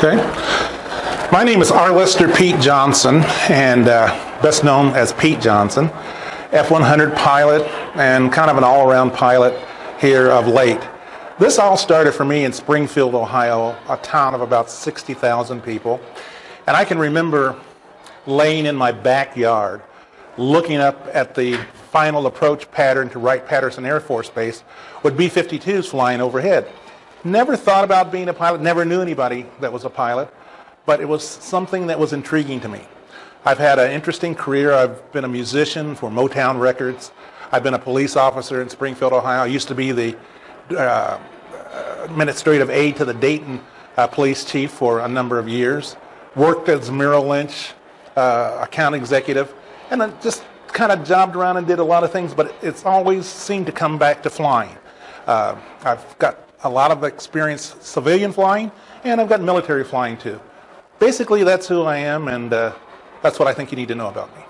Okay. My name is Arlister Pete Johnson, and best known as Pete Johnson, F-100 pilot and kind of an all-around pilot here of late. This all started for me in Springfield, Ohio, a town of about 60,000 people. And I can remember laying in my backyard, looking up at the final approach pattern to Wright-Patterson Air Force Base with B-52s flying overhead. Never thought about being a pilot, never knew anybody that was a pilot, but it was something that was intriguing to me. I've had an interesting career. I've been a musician for Motown Records. I've been a police officer in Springfield, Ohio. I used to be the administrative aide to the Dayton police chief for a number of years. Worked as Merrill Lynch account executive, and I just kind of jobbed around and did a lot of things, but it's always seemed to come back to flying. I've got a lot of experience civilian flying, and I've got military flying too. Basically, that's who I am, and that's what I think you need to know about me.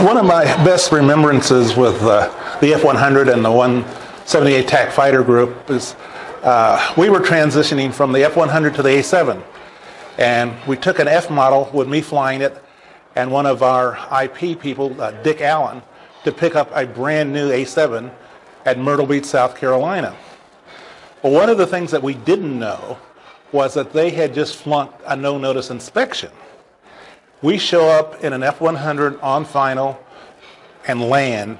One of my best remembrances with the F-100 and the 178 TAC Fighter Group is we were transitioning from the F-100 to the A-7, and we took an F model with me flying it and one of our IP people, Dick Allen, to pick up a brand new A-7 at Myrtle Beach, South Carolina. Well, one of the things that we didn't know was that they had just flunked a no-notice inspection. We show up in an F-100 on final and land,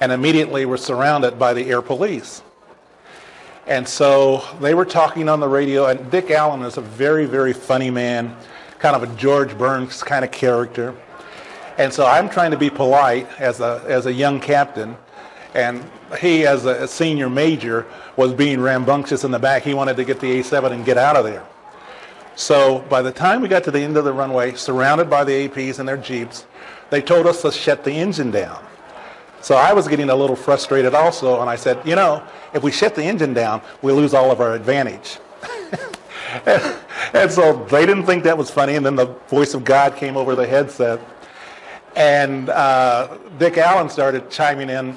and immediately we're surrounded by the air police. And so they were talking on the radio, and Dick Allen is a very, very funny man, kind of a George Burns kind of character. And so I'm trying to be polite as a young captain, and he, as a senior major, was being rambunctious in the back. He wanted to get the A-7 and get out of there. So by the time we got to the end of the runway, surrounded by the APs and their Jeeps, they told us to shut the engine down. So I was getting a little frustrated also, and I said, you know, if we shut the engine down, we lose all of our advantage. and so they didn't think that was funny, and then the voice of God came over the headset, and Dick Allen started chiming in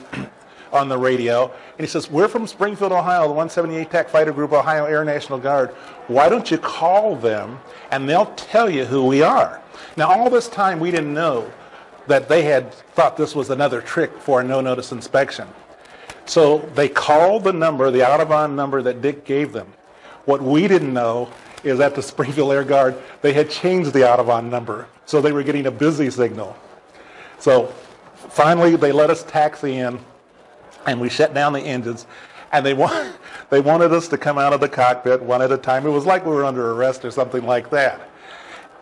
on the radio, and he says, we're from Springfield, Ohio, the 178 TAC Fighter Group, Ohio Air National Guard. Why don't you call them, and they'll tell you who we are. Now, all this time, we didn't know that they had thought this was another trick for a no-notice inspection. So they called the number, the Audubon number that Dick gave them. What we didn't know is at the Springfield Air Guard, they had changed the Audubon number, so they were getting a busy signal. So finally, they let us taxi in, and we shut down the engines, and they wanted us to come out of the cockpit one at a time. It was like we were under arrest or something like that.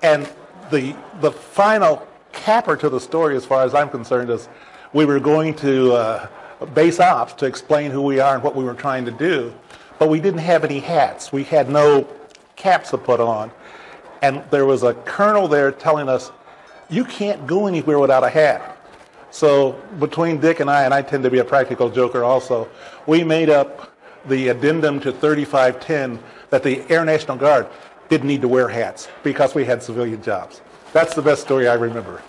And the final capper to the story, as far as I'm concerned, is we were going to base ops to explain who we are and what we were trying to do, but we didn't have any hats. We had no caps to put on. And there was a colonel there telling us, you can't go anywhere without a hat. So between Dick and I tend to be a practical joker also, we made up the addendum to 3510 that the Air National Guard didn't need to wear hats because we had civilian jobs. That's the best story I remember.